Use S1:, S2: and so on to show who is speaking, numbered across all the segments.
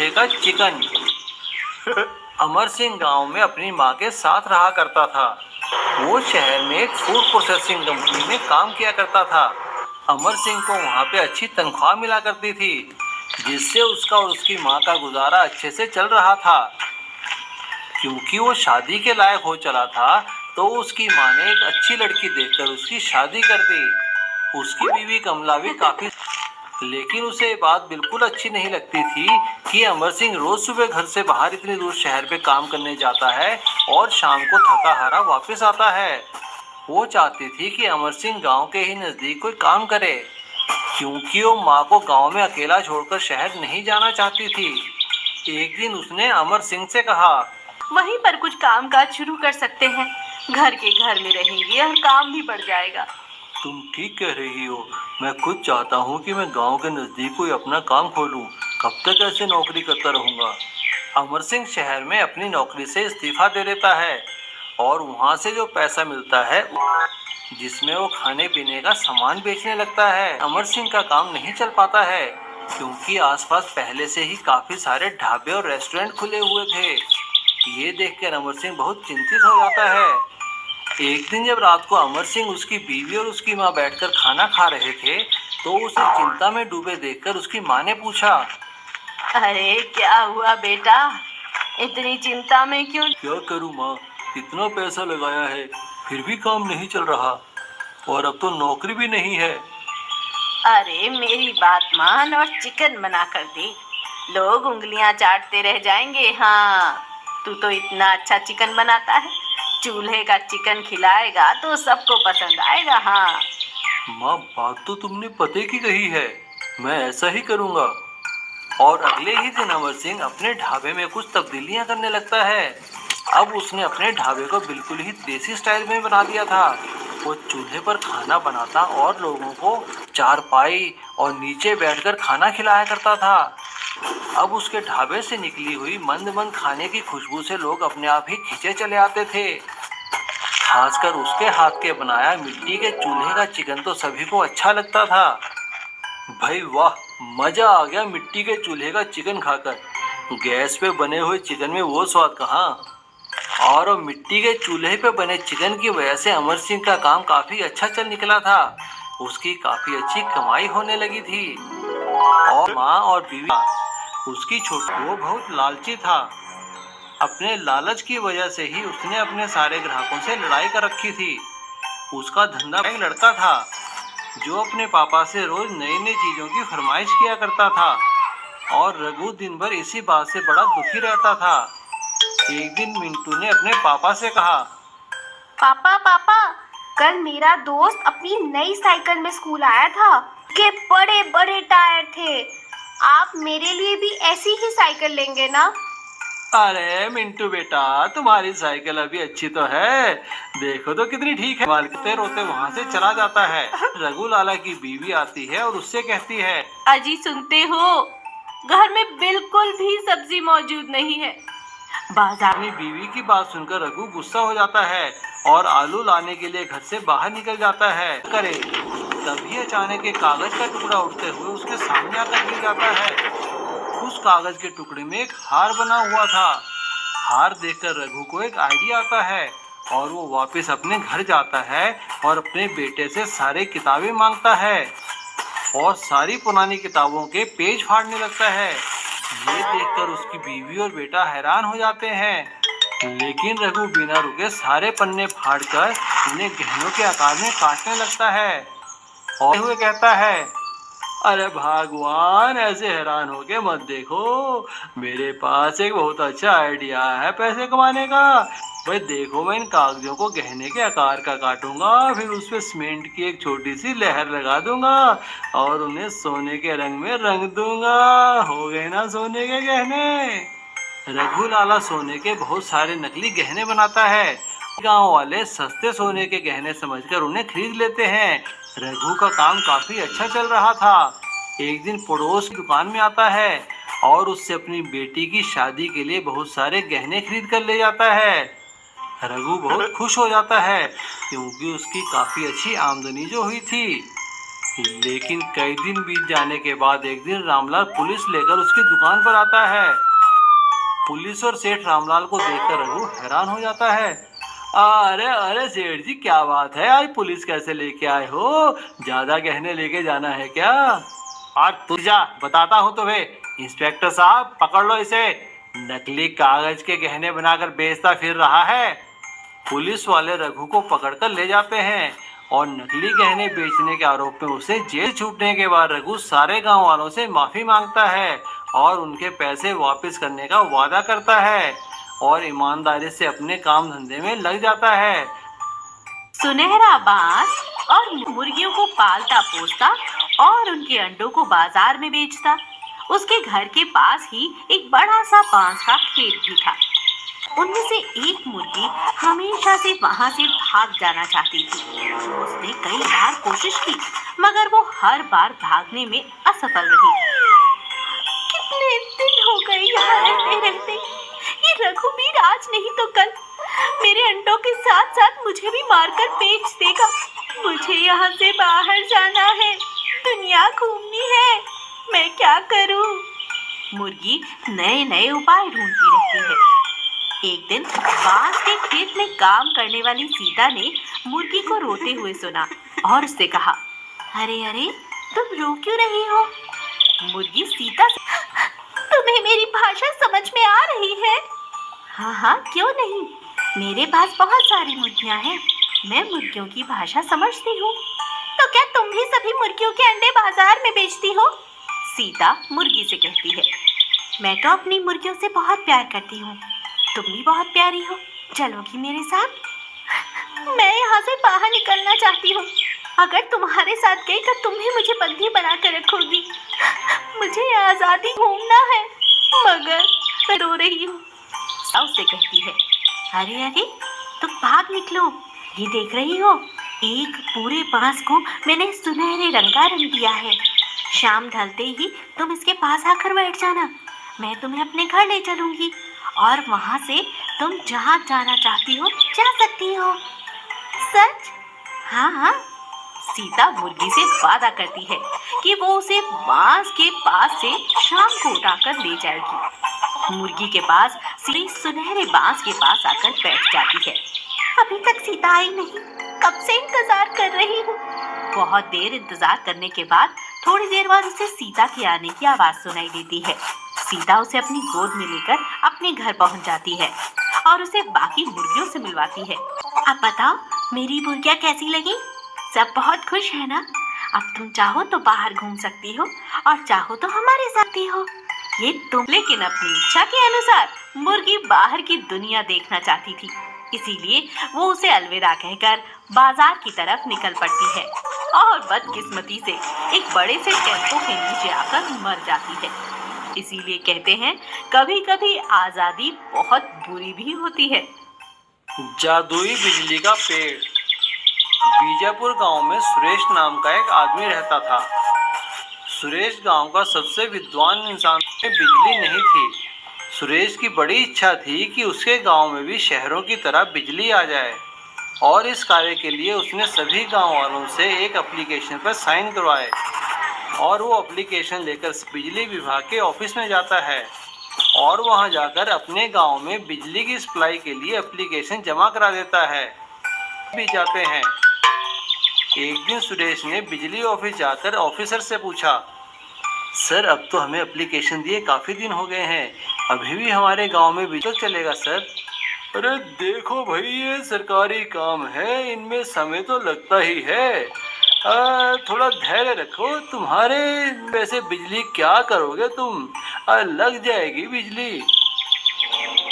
S1: चूल्हे का चिकन। अमर सिंह गांव में अपनी मां के साथ रहा करता था। वो शहर में एक फूड प्रोसेसिंग कंपनी में काम किया करता था। अमर सिंह को वहां पे अच्छी तनख्वाह मिला करती थी, जिससे उसका और उसकी मां का गुजारा अच्छे से चल रहा था। क्योंकि वो शादी के लायक हो चला था, तो उसकी मां ने एक अच्छी लड़की देखकर उसकी शादी कर दी। उसकी बीवी कमला भी काफी, लेकिन उसे ये बात बिल्कुल अच्छी नहीं लगती थी कि अमर सिंह रोज सुबह घर से बाहर इतनी दूर शहर पे काम करने जाता है और शाम को थका हारा वापस आता है। वो चाहती थी कि अमर सिंह गांव के ही नजदीक कोई काम करे, क्योंकि वो माँ को गांव में अकेला छोड़कर शहर नहीं जाना चाहती थी। एक दिन उसने अमर सिंह से कहा,
S2: वहीं पर कुछ काम काज शुरू कर सकते हैं, घर के घर में रहेंगे और काम भी बढ़ जाएगा।
S1: तुम ठीक कह रही हो। मैं खुद चाहता हूँ कि मैं गांव के नजदीक कोई अपना काम खोलूं। कब तक ऐसे नौकरी करता रहूंगा। अमर सिंह शहर में अपनी नौकरी से इस्तीफा दे देता है और वहां से जो पैसा मिलता है, जिसमें वो खाने पीने का सामान बेचने लगता है। अमर सिंह का काम नहीं चल पाता है, क्योंकि आसपास पहले से ही काफी सारे ढाबे और रेस्टोरेंट खुले हुए थे। ये देखकर अमर सिंह बहुत चिंतित हो जाता है। एक दिन जब रात को अमर सिंह, उसकी बीवी और उसकी माँ बैठकर खाना खा रहे थे, तो उसे चिंता में डूबे देखकर उसकी माँ ने पूछा,
S2: अरे क्या हुआ बेटा, इतनी चिंता में क्यों?
S1: क्या करूँ माँ, इतना पैसा लगाया है फिर भी काम नहीं चल रहा और अब तो नौकरी भी नहीं है।
S2: अरे मेरी बात मान और चिकन बना कर दे, लोग उंगलियां चाटते रह जाएंगे। हाँ, तू तो इतना अच्छा चिकन बनाता है, चूल्हे का चिकन खिलाएगा तो सबको पसंद आएगा। हाँ
S1: माँ, बात तो तुमने पते की कही है, मैं ऐसा ही करूँगा। और अगले ही दिन अमर सिंह अपने ढाबे में कुछ तब्दीलियां करने लगता है। अब उसने अपने ढाबे को बिल्कुल ही देसी स्टाइल में बना दिया था। वो चूल्हे पर खाना बनाता और लोगों को चारपाई और नीचे बैठकर खाना खिलाया करता था। अब उसके ढाबे से निकली हुई मंद मंद खाने की खुशबू से लोग अपने आप ही खींचे चले आते थे। खासकर उसके हाथ के बनाया मिट्टी के चूल्हे का चिकन तो सभी को अच्छा लगता था। भाई वाह, मजा आ गया मिट्टी के चूल्हे का चिकन खाकर। गैस पे बने हुए चिकन में वो स्वाद कहाँ। और मिट्टी के चूल्हे पे बने चिकन की वजह से अमर सिंह का काम काफी अच्छा चल निकला था। उसकी काफी अच्छी कमाई होने लगी थी और माँ और बीवी, उसकी छोटी, वो बहुत लालची था। अपने लालच की वजह से ही उसने अपने सारे ग्राहकों से लड़ाई कर रखी थी। उसका धंधा एक लड़का था जो अपने पापा से रोज नई नई चीजों की फरमाइश किया करता था और रघु दिन भर इसी बात से बड़ा दुखी रहता था। एक दिन मिंटू ने अपने पापा से कहा,
S3: पापा पापा, कल मेरा दोस्त अपनी नई साइकिल में स्कूल आया था, के बड़े बड़े टायर थे। आप मेरे लिए भी ऐसी ही साइकिल लेंगे ना?
S1: अरे मिंटू बेटा, तुम्हारी साइकिल अभी अच्छी तो है, देखो तो कितनी ठीक है। मालते रोते वहाँ से चला जाता है। रघु लाला की बीवी आती है और उससे कहती है,
S2: अजी सुनते हो, घर में बिल्कुल भी सब्जी मौजूद नहीं है। बाजार
S1: अपनी बीवी की बात सुनकर रघु गुस्सा हो जाता है और आलू लाने के लिए घर से बाहर निकल जाता है। करे तभी अचानक एक कागज का टुकड़ा उठते हुए उसके सामने आकर गिर जाता है। उस कागज के टुकड़े में एक हार बना हुआ था। हार देखकर रघु को एक आइडिया आता है और वो वापस अपने घर जाता है और अपने बेटे से सारी किताबें मांगता है और सारी पुरानी किताबों के पेज फाड़ने लगता है। ये देखकर उसकी बीवी और बेटा हैरान हो जाते हैं, लेकिन रघु बिना रुके सारे पन्ने फाड़कर उन्हें गहनों के आकार में काटने लगता है और हुए कहता है, अरे भगवान, ऐसे हैरान होके मत देखो, मेरे पास एक बहुत अच्छा आइडिया है पैसे कमाने का। भाई देखो, मैं इन कागजों को गहने के आकार का काटूंगा, फिर उस पे सीमेंट की एक छोटी सी लहर लगा दूंगा और उन्हें सोने के रंग में रंग दूंगा। हो गए ना सोने के गहने। रघु लाला सोने के बहुत सारे नकली गहने बनाता है। गांव वाले सस्ते सोने के गहने समझकर उन्हें खरीद लेते हैं। रघु का काम काफी अच्छा चल रहा था। एक दिन पड़ोस की दुकान में आता है और उससे अपनी बेटी की शादी के लिए बहुत सारे गहने खरीद कर ले जाता है। रघु बहुत खुश हो जाता है क्योंकि उसकी काफी अच्छी आमदनी जो हुई थी। लेकिन कई दिन बीत जाने के बाद एक दिन रामलाल पुलिस लेकर उसकी दुकान पर आता है। पुलिस और सेठ रामलाल को देखकर रघु हैरान हो जाता है। अरे अरे सेठ जी, क्या बात है, आज पुलिस कैसे लेके आए हो? ज्यादा गहने लेके जाना है क्या? और तू जा, बताता हूँ तुम्हें। इंस्पेक्टर साहब, पकड़ लो इसे, नकली कागज के गहने बनाकर बेचता फिर रहा है। पुलिस वाले रघु को पकड़कर ले जाते हैं और नकली गहने बेचने के आरोप में उसे जेल छूटने के बाद रघु सारे गांव वालों से माफी मांगता है और उनके पैसे वापस करने का वादा करता है और ईमानदारी से अपने काम धंधे में लग जाता है।
S2: सुनहरा बांस और मुर्गियों को पालता पोसता और उनके अंडों को बाजार में बेचता। उसके घर के पास ही एक बड़ा सा बांस का खेत भी था। उनमें से एक मुर्गी हमेशा से वहां से भाग जाना चाहती थी। उसने कई बार कोशिश की, मगर वो हर बार भागने में असफल रही। कितने दिन हो गए यहाँ रहते रहते, ये रघुवीर आज नहीं तो कल मेरे अंडों के साथ साथ मुझे भी मारकर बेच देगा। मुझे यहाँ से बाहर जाना है, दुनिया घूमनी है, मैं क्या करूँ? मुर्गी नए नए उपाय ढूंढती रहती है। एक दिन बांस के खेत में काम करने वाली सीता ने मुर्गी को रोते हुए सुना और उससे कहा, अरे अरे, तुम रो क्यों रही हो? मुर्गी सीता से, तुम्हें मेरी भाषा समझ में आ रही है? हाँ हाँ, क्यों नहीं, मेरे पास बहुत सारी मुर्गियाँ हैं, मैं मुर्गियों की भाषा समझती हूँ। तो क्या तुम भी सभी मुर्गियों के अंडे बाजार में बेचती हो? सीता मुर्गी से कहती है, मैं तो अपनी मुर्गियों से बहुत प्यार करती हूँ, तुम भी बहुत प्यारी हो, चलोगी मेरे साथ? मैं यहाँ से बाहर निकलना चाहती हूँ, अगर तुम्हारे साथ गई तो तुम ही मुझे बंदी बना कर रखोगी। मुझे आज़ादी घूमना है, मगर मैं रो रही हूँ। उससे कहती है, अरे अरे, तुम भाग निकलो, ये देख रही हो, एक पूरे बांस को मैंने सुनहरे रंग का रंग दिया है। शाम ढलते ही तुम इसके पास आकर बैठ जाना, मैं तुम्हें अपने घर ले चलूंगी और वहाँ से तुम जहाँ जाना चाहती हो जा सकती हो। सच? हाँ हाँ। सीता मुर्गी से वादा करती है कि वो उसे बांस के पास से शाम को उठाकर ले जाएगी। मुर्गी के पास सीधी सुनहरे बांस के पास आकर बैठ जाती है। अभी तक सीता आई नहीं, कब से इंतजार कर रही हूँ। बहुत देर इंतजार करने के बाद थोड़ी देर बाद उसे सीता के आने की आवाज सुनाई देती है। सीता उसे अपनी गोद में लेकर अपने घर पहुंच जाती है और उसे बाकी मुर्गियों से मिलवाती है। अब बताओ, मेरी मुर्गियाँ कैसी लगी? सब बहुत खुश है ना? अब तुम चाहो तो बाहर घूम सकती हो और चाहो तो हमारे साथ ही हो, ये तुम। लेकिन अपनी इच्छा के अनुसार मुर्गी बाहर की दुनिया देखना चाहती थी, इसीलिए वो उसे अलविदा कहकर बाजार की तरफ निकल पड़ती है और बदकिस्मती से एक बड़े से टेम्पो के नीचे आकर मर जाती है। इसीलिए कहते हैं, कभी कभी आजादी बहुत बुरी भी होती है।
S1: जादुई बिजली का पेड़। बीजापुर गांव में सुरेश नाम का एक आदमी रहता था। सुरेश गांव का सबसे विद्वान इंसान में बिजली नहीं थी। सुरेश की बड़ी इच्छा थी कि उसके गांव में भी शहरों की तरह बिजली आ जाए और इस कार्य के लिए उसने सभी गांव वालों से एक एप्लीकेशन पर साइन करवाए और वो एप्लीकेशन लेकर बिजली विभाग के ऑफिस में जाता है और वहां जाकर अपने गांव में बिजली की सप्लाई के लिए एप्लीकेशन जमा करा देता है। भी जाते हैं। एक दिन सुरेश ने बिजली ऑफिस जाकर ऑफिसर से पूछा, सर, अब तो हमें एप्लीकेशन दिए काफ़ी दिन हो गए हैं, अभी भी हमारे गांव में बिजली चलेगा सर? अरे देखो भाई, ये सरकारी काम है, इनमें समय तो लगता ही है, थोड़ा धैर्य रखो, तुम्हारे वैसे बिजली क्या करोगे तुम, लग जाएगी बिजली।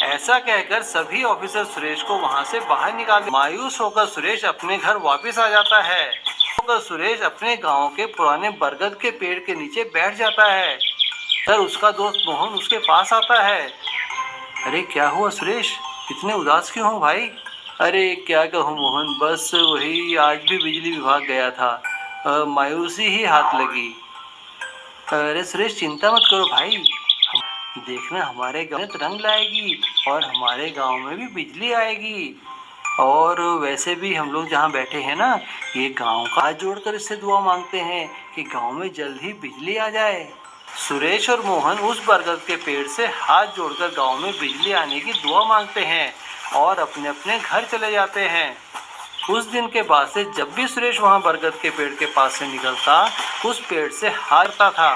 S1: ऐसा कहकर सभी ऑफिसर सुरेश को वहां से बाहर निकाल। मायूस होकर सुरेश अपने घर वापस आ जाता है। सुरेश अपने गांव के पुराने बरगद के पेड़ के नीचे बैठ जाता है। सर, उसका दोस्त मोहन उसके पास आता है। अरे क्या हुआ सुरेश, इतने उदास क्यों हो भाई? अरे क्या कहूँ मोहन, बस वही, आज भी बिजली विभाग गया था, मायूसी ही हाथ लगी। अरे सुरेश, चिंता मत करो भाई, देखना हमारे गाँव में रंग लाएगी और हमारे गांव में भी बिजली आएगी। और वैसे भी हम लोग जहाँ बैठे हैं ना, ये गांव का हाथ जोड़कर इससे दुआ मांगते हैं कि गांव में जल्द ही बिजली आ जाए। सुरेश और मोहन उस बरगद के पेड़ से हाथ जोड़कर गांव में बिजली आने की दुआ मांगते हैं और अपने अपने घर चले जाते हैं। उस दिन के बाद से जब भी सुरेश वहाँ बरगद के पेड़ के पास से निकलता, उस पेड़ से हारता था।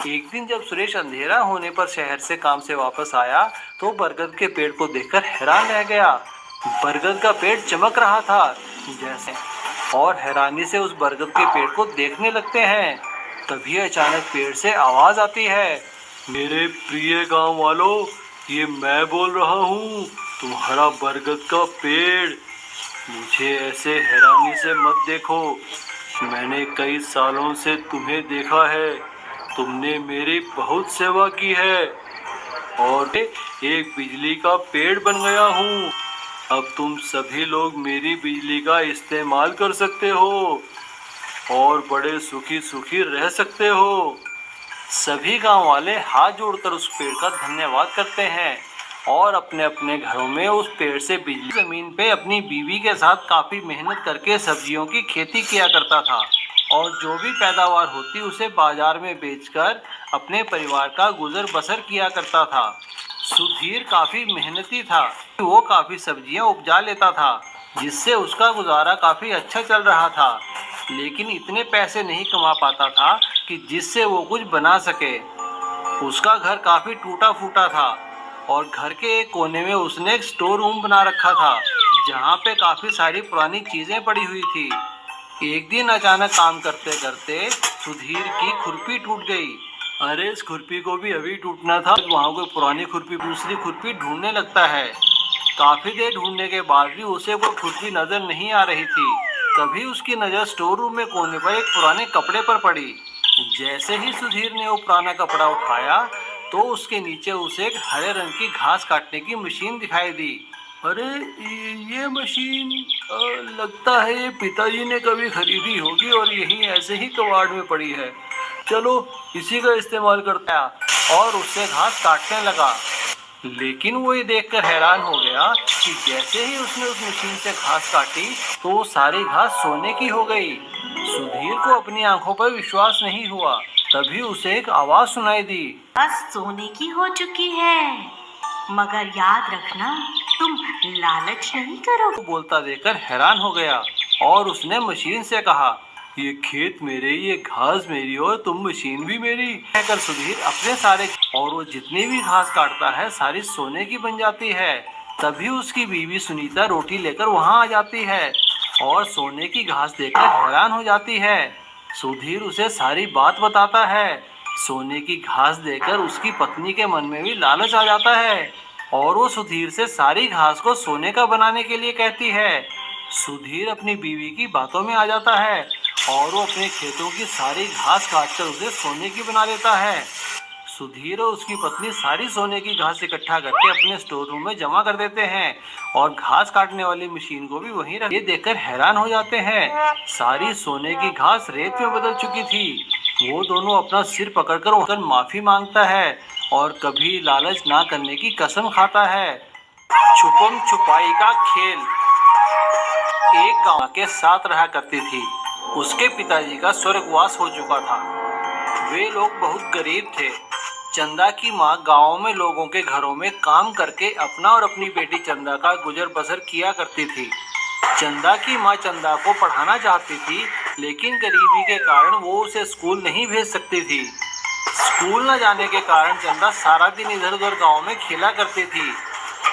S1: एक दिन जब सुरेश अंधेरा होने पर शहर से काम से वापस आया तो बरगद के पेड़ को देखकर हैरान रह गया। बरगद का पेड़ चमक रहा था जैसे, और हैरानी से उस बरगद के पेड़ को देखने लगते हैं। तभी अचानक पेड़ से आवाज आती है, मेरे प्रिय गांव वालों, ये मैं बोल रहा हूँ, तुम्हारा बरगद का पेड़। मुझे ऐसे हैरानी से मत देखो, मैंने कई सालों से तुम्हें देखा है, तुमने मेरी बहुत सेवा की है और एक बिजली का पेड़ बन गया हूँ। अब तुम सभी लोग मेरी बिजली का इस्तेमाल कर सकते हो और बड़े सुखी सुखी रह सकते हो। सभी गांव वाले हाथ जोड़कर उस पेड़ का धन्यवाद करते हैं और अपने अपने घरों में उस पेड़ से बिजली। जमीन पे अपनी बीवी के साथ काफी मेहनत करके सब्जियों की खेती किया करता था और जो भी पैदावार होती उसे बाजार में बेचकर अपने परिवार का गुजर बसर किया करता था। सुधीर काफी मेहनती था, वो काफी सब्जियां उपजा लेता था जिससे उसका गुजारा काफी अच्छा चल रहा था, लेकिन इतने पैसे नहीं कमा पाता था कि जिससे वो कुछ बना सके। उसका घर काफी टूटा फूटा था और घर के एक कोने में उसने एक स्टोर रूम बना रखा था जहाँ पे काफी सारी पुरानी चीजें पड़ी हुई थी। एक दिन अचानक काम करते करते सुधीर की खुरपी टूट गई। अरे इस खुरपी को भी अभी टूटना था। वहाँ कोई पुरानी खुरपी दूसरी खुरपी ढूंढने लगता है। काफी देर ढूंढने के बाद भी उसे कोई खुरपी नजर नहीं आ रही थी। तभी उसकी नजर स्टोर रूम में कोने पर एक पुराने कपड़े पर पड़ी। जैसे ही सुधीर ने वो पुराना कपड़ा उठाया तो उसके नीचे उसे एक हरे रंग की घास काटने की मशीन दिखाई दी। अरे ये मशीन लगता है ये पिताजी ने कभी खरीदी होगी और यही ऐसे ही कबाड़ में पड़ी है। चलो इसी का इस्तेमाल करता है और उससे घास काटने लगा। लेकिन वो ये देखकर हैरान हो गया कि जैसे ही उसने उस मशीन से घास काटी तो वो सारी घास सोने की हो गई। सुधीर को अपनी आंखों पर विश्वास नहीं हुआ। तभी उसे एक आवाज सुनाई दी,
S2: बस सोने की हो चुकी है, मगर याद रखना तुम लालच नहीं करो।
S1: वो बोलता देखकर हैरान हो गया और उसने मशीन से कहा, ये खेत मेरे, ये घास मेरी और तुम मशीन भी मेरी। कहकर सुधीर अपने सारे और वो जितनी भी घास काटता है सारी सोने की बन जाती है। तभी उसकी बीवी सुनीता रोटी लेकर वहाँ आ जाती है और सोने की घास देखकर हैरान हो जाती है। सुधीर उसे सारी बात बताता है। सोने की घास देखकर उसकी पत्नी के मन में भी लालच आ जाता है और वो सुधीर से सारी घास को सोने का बनाने के लिए कहती है। सुधीर अपनी बीवी की बातों में आ जाता है और वो अपने खेतों की सारी घास काटकर उसे सोने की बना लेता है। सुधीर और उसकी पत्नी सारी सोने की घास इकट्ठा करके अपने स्टोर रूम में जमा कर देते हैं और घास काटने वाली मशीन को भी वहीं रख। ये देखकर हैरान हो जाते हैं, सारी सोने की घास रेत में बदल चुकी थी। वो दोनों अपना सिर पकड़कर माफी मांगता है और कभी लालच ना करने की कसम खाता है। छुपम छुपाई का खेल। एक गांव के साथ रहा करती थी। उसके पिताजी का स्वर्गवास हो चुका था। वे लोग बहुत गरीब थे। चंदा की माँ गांव में लोगों के घरों में काम करके अपना और अपनी बेटी चंदा का गुजर बसर किया करती थी। चंदा की माँ चंदा को पढ़ाना चाहती थी, लेकिन गरीबी के कारण वो उसे स्कूल नहीं भेज सकती थी। स्कूल न जाने के कारण चंदा सारा दिन इधर उधर गाँव में खेला करती थी।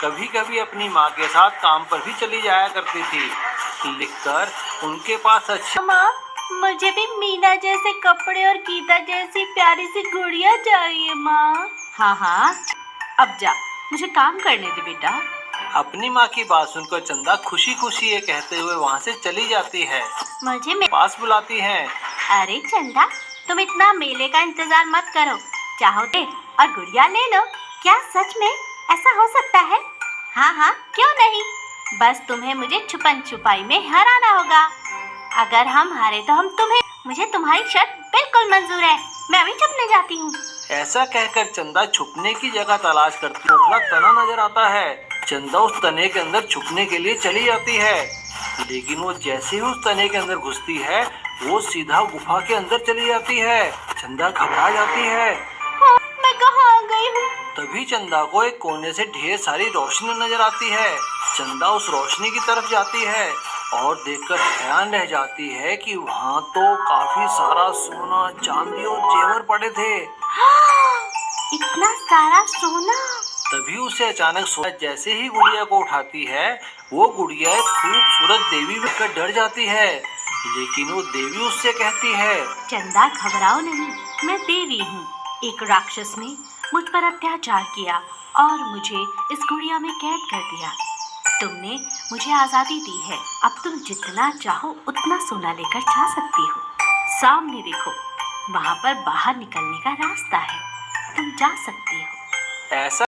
S1: कभी कभी अपनी माँ के साथ काम पर भी चली जाया करती थी। लिखकर उनके पास अच्छा,
S2: माँ मुझे भी मीना जैसे कपड़े और गीता जैसी प्यारी सी गुड़िया चाहिए माँ। हाँ हाँ अब जा, मुझे काम करने दे बेटा।
S1: अपनी माँ की बात सुनकर चंदा खुशी खुशी ये कहते हुए वहाँ से चली जाती है।
S2: मुझे
S1: पास बुलाती है।
S2: अरे चंदा, तुम इतना मेले का इंतजार मत करो, चाहो दे और गुड़िया ले लो। क्या सच में ऐसा हो सकता है? हाँ हाँ क्यों नहीं, बस तुम्हें मुझे छुपन छुपाई में हराना होगा। अगर हम हारे तो हम तुम्हें, मुझे तुम्हारी शर्त बिल्कुल मंजूर है, मैं अभी छुपने जाती हूँ।
S1: ऐसा कहकर चंदा छुपने की जगह तलाश करती खोखला तना नजर आता है। चंदा उस तने के अंदर छुपने के लिए चली जाती है, लेकिन वो जैसे ही उस तने के अंदर घुसती है वो सीधा गुफा के अंदर चली जाती है। चंदा घबरा जाती है।
S3: हाँ, मैं कहाँ आ गई हूँ?
S1: तभी चंदा को एक कोने से ढेर सारी रोशनी नजर आती है। चंदा उस रोशनी की तरफ जाती है और देखकर हैरान रह जाती है कि वहाँ तो काफी सारा सोना, चांदी और जेवर पड़े थे।
S3: इतना सारा सोना!
S1: तभी उसे अचानक जैसे ही गुड़िया को उठाती है वो गुड़िया एक खूबसूरत देवी देखकर डर जाती है, लेकिन वो देवी उससे कहती है,
S2: चंदा घबराओ नहीं, मैं देवी हूँ। एक राक्षस ने मुझ पर अत्याचार किया और मुझे इस गुड़िया में कैद कर दिया। तुमने मुझे आज़ादी दी है, अब तुम जितना चाहो उतना सोना लेकर जा सकती हो। सामने देखो, वहाँ पर बाहर निकलने का रास्ता है, तुम जा सकती हो।
S1: ऐसा